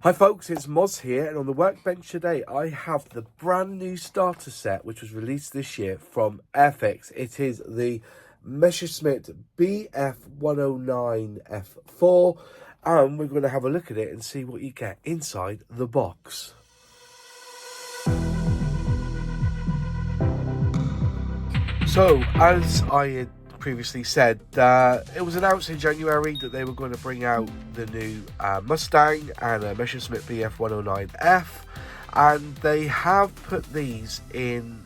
Hi folks, it's Moz here, and on the workbench today I have the brand new starter set which was released this year from AIRFIX. It is the Messerschmitt Bf109F and we're going to have a look at it and see what you get inside the box. So, as I had previously said, it was announced in January that they were going to bring out the new Mustang and a Messerschmitt Bf109F, and they have put these in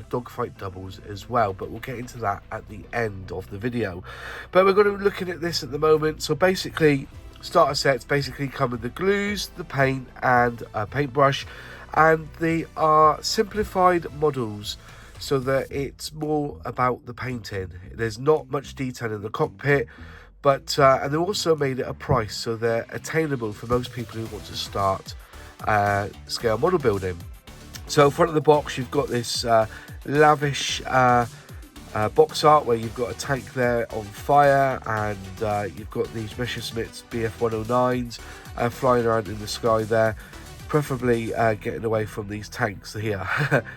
dogfight doubles as well, but we'll get into that at the end of the video. But we're going to be looking at this at the moment. So basically, starter sets basically come with the glues, the paint and a paintbrush, and they are simplified models so that it's more about the painting. There's not much detail in the cockpit, but and they also made it a price, so they're attainable for most people who want to start scale model building. So front of the box, you've got this lavish box art where you've got a tank there on fire, and you've got these Messerschmitt Bf109s flying around in the sky there, preferably getting away from these tanks here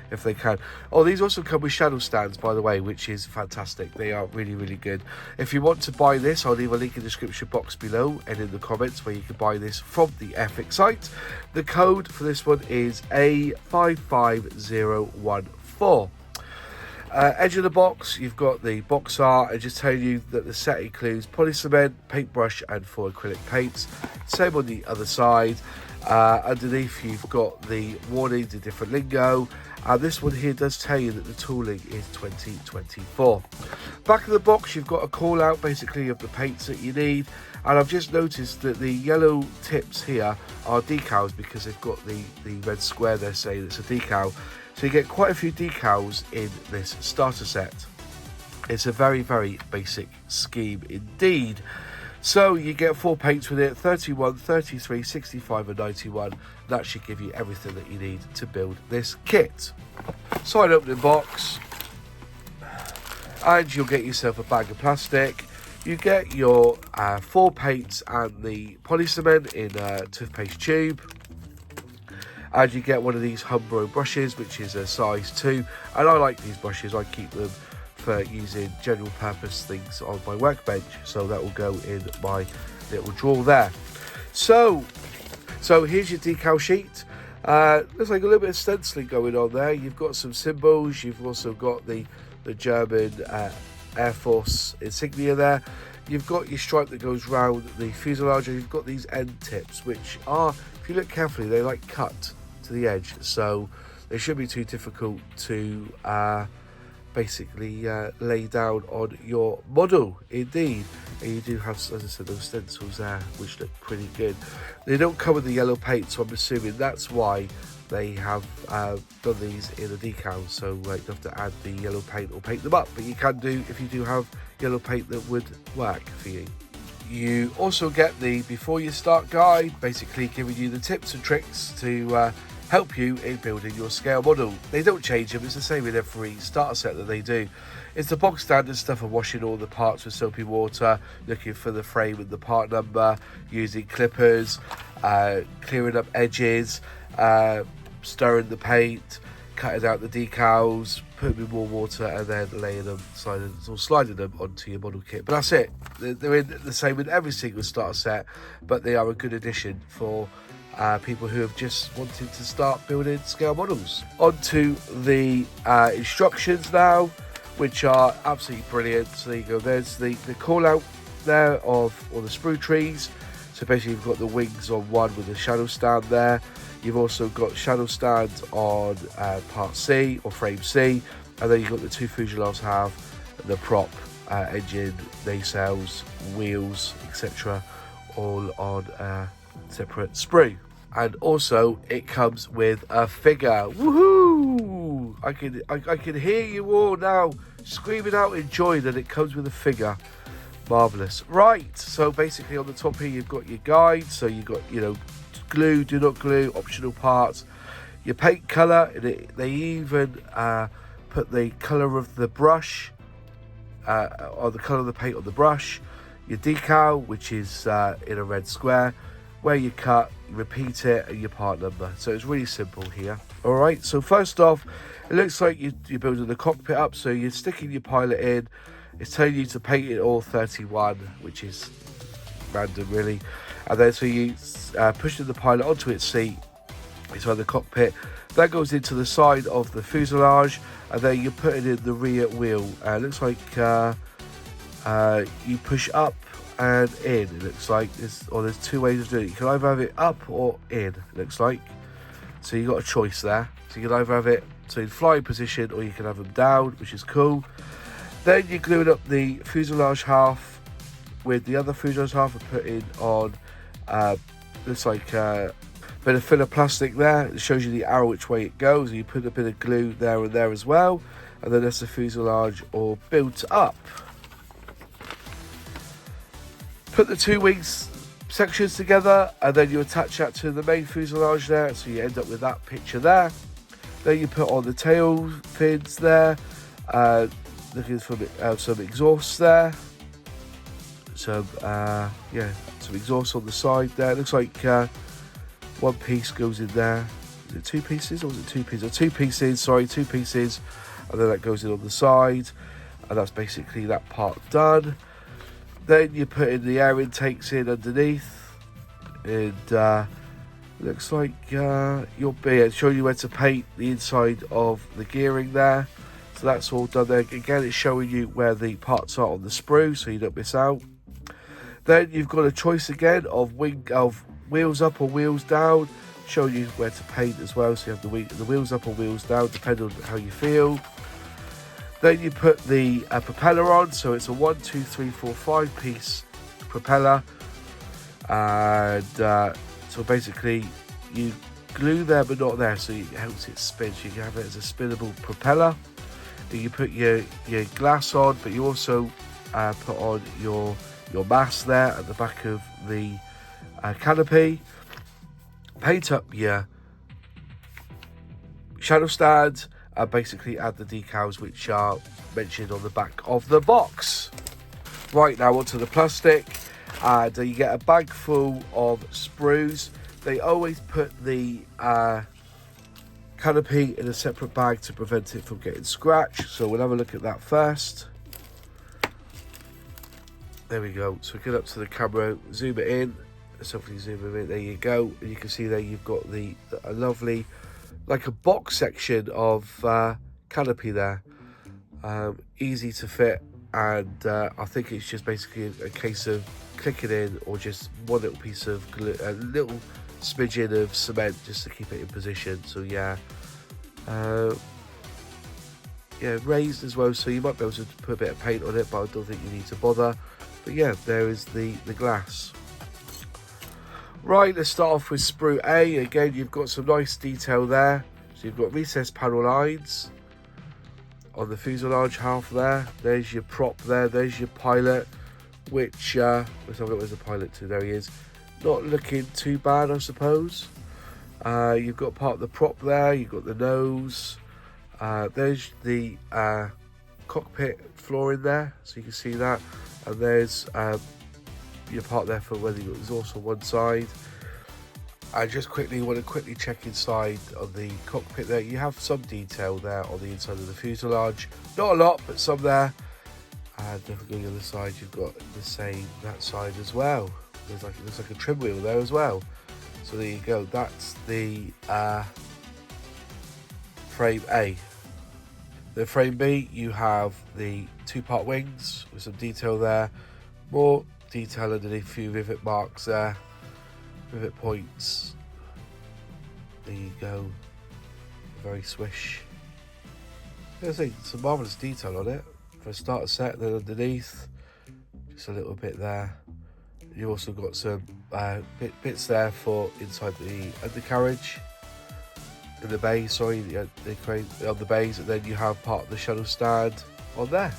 if they can. Oh, these also come with shadow stands, by the way, which is fantastic. They are really good. If you want to buy this, I'll leave a link in the description box below and in the comments where you can buy this from the AIRFIX site. The code for this one is A55014. Edge of the box, you've got the box art. I just tell you that the set includes polycement, paintbrush and 4 acrylic paints. Same on the other side. Underneath you've got the warning, the different lingo, and this one here does tell you that the tooling is 2024. Back of the box, you've got a call out basically of the paints that you need, and I've just noticed that the yellow tips here are decals because they've got the red square there saying it's a decal. So you get quite a few decals in this starter set. It's a very basic scheme indeed. So you get 4 paints with it, 31, 33, 65 and 91. That should give you everything that you need to build this kit. Side opening box, and you'll get yourself a bag of plastic. You get your 4 paints and the polycement in a toothpaste tube. And you get one of these Umbro brushes, which is a size 2. And I like these brushes, I keep them for using general purpose things on my workbench, so that will go in my little drawer there. So here's your decal sheet. There's like a little bit of stenciling going on there. You've got some symbols, you've also got the German Air Force insignia there. You've got your stripe that goes round the fuselage, and you've got these end tips, which are, if you look carefully, they like cut to the edge, so they shouldn't be too difficult to basically lay down on your model indeed. And you do have, as I said, those stencils there which look pretty good. They don't come with the yellow paint, so I'm assuming that's why they have done these in a decal, so you don't have to add the yellow paint or paint them up, but you can do if you do have yellow paint that would work for you. You also get the before you start guide, basically giving you the tips and tricks to help you in building your scale model. They don't change them, it's the same in every starter set that they do. It's the box standard stuff of washing all the parts with soapy water, looking for the frame and the part number, using clippers, clearing up edges, stirring the paint, cutting out the decals, putting in more water, and then laying them, sliding them onto your model kit. But that's it. They're in the same in every single starter set, but they are a good addition for people who have just wanted to start building scale models. On to the instructions now, which are absolutely brilliant. So there you go, there's the call out there of all the sprue trees. So basically you've got the wings on one with a shadow stand there. You've also got shadow stands on part C or frame C, and then you've got the 2 fuselages have the prop, engine, nacelles, wheels, etc., all on a separate sprue. And also it comes with a figure. Woohoo! I can hear you all now screaming out in joy that it comes with a figure. Marvelous. Right, so basically on the top here you've got your guide. So you've got, you know, glue, do not glue, optional parts, your paint color. They even put the color of the brush or the color of the paint on the brush, your decal, which is in a red square, where you cut, you repeat it, and your part number. So it's really simple here. All right, so first off, it looks like you're building the cockpit up, so you're sticking your pilot in. It's telling you to paint it all 31, which is random really. And then so you pushing the pilot onto its seat, inside the cockpit. That goes into the side of the fuselage, and then you're putting in the rear wheel. Looks like you push up and in. It looks like there's two ways of doing it. You can either have it up or in. It looks like. So you got a choice there. So you can either have it in flying position, or you can have them down, which is cool. Then you're gluing up the fuselage half with the other fuselage half and putting on looks like a bit of filler plastic there. It shows you the arrow which way it goes. You put a bit of glue there and there as well, and then that's the fuselage all built up. Put the two wings sections together, and then you attach that to the main fuselage there, so you end up with that picture there. Then you put on the tail fins there, looking for some exhaust there, some exhaust on the side there. It looks like one piece goes in there. Is it two pieces, or was it two pieces? Oh, two pieces, sorry, two pieces, and then that goes in on the side, and that's basically that part done. Then you put in the air intakes in underneath, and looks like you'll be showing you where to paint the inside of the gearing there. So that's all done there. Again, it's showing you where the parts are on the sprue, so you don't miss out. Then you've got a choice again of wheels up or wheels down, showing you where to paint as well. So you have the wheels up or wheels down, depending on how you feel. Then you put the propeller on, so it's a 1, 2, 3, 4, 5 piece propeller, and so basically you glue there but not there, so it helps it spin. So you can have it as a spinnable propeller. And you put your glass on, but you also put on your mast there at the back of the canopy. Paint up your shadow stand, and basically add the decals which are mentioned on the back of the box. Right, now onto the plastic, and you get a bag full of sprues. They always put the canopy in a separate bag to prevent it from getting scratched, so we'll have a look at that first. There we go. So get up to the camera, zoom it in. Let's hopefully zoom it in. There you go. And you can see there you've got a lovely, like a box section of canopy there. Easy to fit, and I think it's just basically a case of clicking in, or just one little piece of glue, a little smidgen of cement just to keep it in position. So yeah, raised as well, so you might be able to put a bit of paint on it, but I don't think you need to bother. But yeah, there is the glass. Right, let's start off with sprue A. Again, you've got some nice detail there. So you've got recessed panel lines on the fuselage half there. There's your prop there. There's your pilot, which let's have a look. Where's the pilot to? There he is. Not looking too bad, I suppose. You've got part of the prop there. You've got the nose. There's the cockpit floor in there, so you can see that. And there's your part there for whether you've got exhaust on one side. I just want to quickly check inside of the cockpit there. You have some detail there on the inside of the fuselage. Not a lot, but some there. And if we go to the other side, you've got the same that side as well. It looks like a trim wheel there as well. So there you go. That's the frame A. The frame B, you have the two-part wings with some detail there. More detail underneath, a few rivet marks there. Rivet points. There you go. Very swish. I think some marvellous detail on it. For a starter set, then underneath, just a little bit there. You also got some bits there for inside the undercarriage. In the bay, sorry, the crane on the bays, and then you have part of the shuttle stand on there.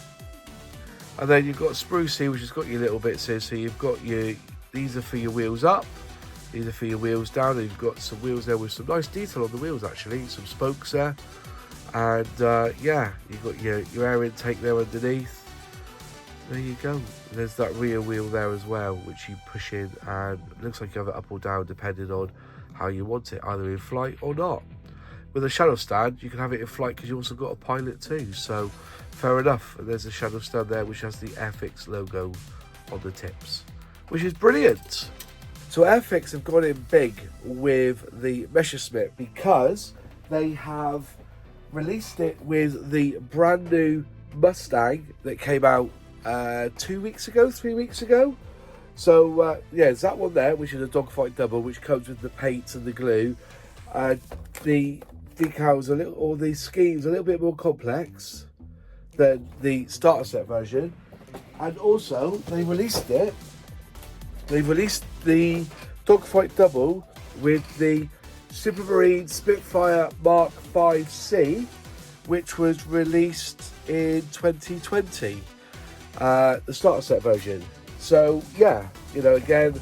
And then you've got sprue C, which has got your little bits here. So you've got these are for your wheels up, these are for your wheels down, and you've got some wheels there with some nice detail on the wheels actually, some spokes there. And yeah, you've got your air intake there underneath. there you go. There's that rear wheel there as well, which you push in, and it looks like you have it up or down depending on how you want it, either in flight or not. With a shadow stand, you can have it in flight because you also got a pilot too, so fair enough. And there's a shadow stand there which has the AIRFIX logo on the tips, which is brilliant. So AIRFIX have gone in big with the Messerschmitt because they have released it with the brand new Mustang that came out 2 weeks ago, 3 weeks ago. So yeah, there's that one there, which is a dogfight double, which comes with the paints and the glue. The decals or the schemes a little bit more complex than the starter set version, and also they've released the dogfight double with the simplified Spitfire Mark 5C, which was released in 2020, the starter set version. So yeah, you know, again,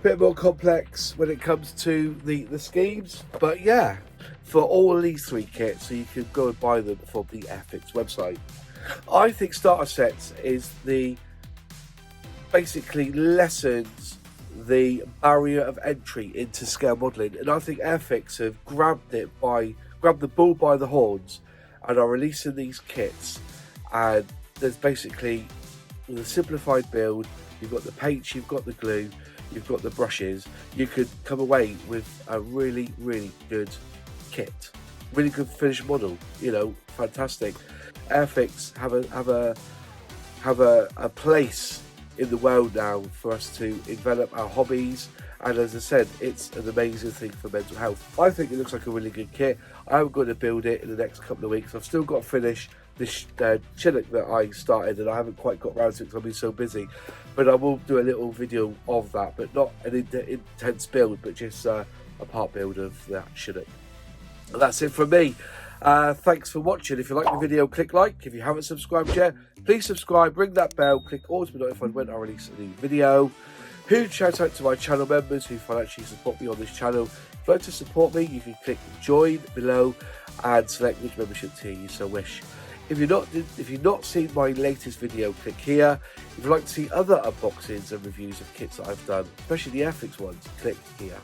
bit more complex when it comes to the schemes, but yeah, for all of these three kits, so you can go and buy them from the AIRFIX website. I think starter sets is basically lessens the barrier of entry into scale modelling, and I think AIRFIX have grabbed the bull by the horns and are releasing these kits. And there's basically, with a simplified build, you've got the paints, you've got the glue, you've got the brushes. You could come away with a really, really good kit, really good finished model. You know, fantastic. AIRFIX have a place in the world now for us to develop our hobbies, and as I said, it's an amazing thing for mental health. I think it looks like a really good kit. I'm going to build it in the next couple of weeks. I've still got to finish this Chinook that I started, and I haven't quite got around to it because I've been so busy, but I will do a little video of that, but not an intense build, but just a part build of that Chinook. And that's it from me. Thanks for watching. If you like the video, click like. If you haven't subscribed yet, please subscribe, ring that bell, click all to be notified when I release a new video. Huge shout out to my channel members who financially support me on this channel. If you'd like to support me, you can click join below and select which membership tier you so wish. If you've not seen my latest video, click here. If you'd like to see other unboxings and reviews of kits that I've done, especially the AIRFIX ones, click here.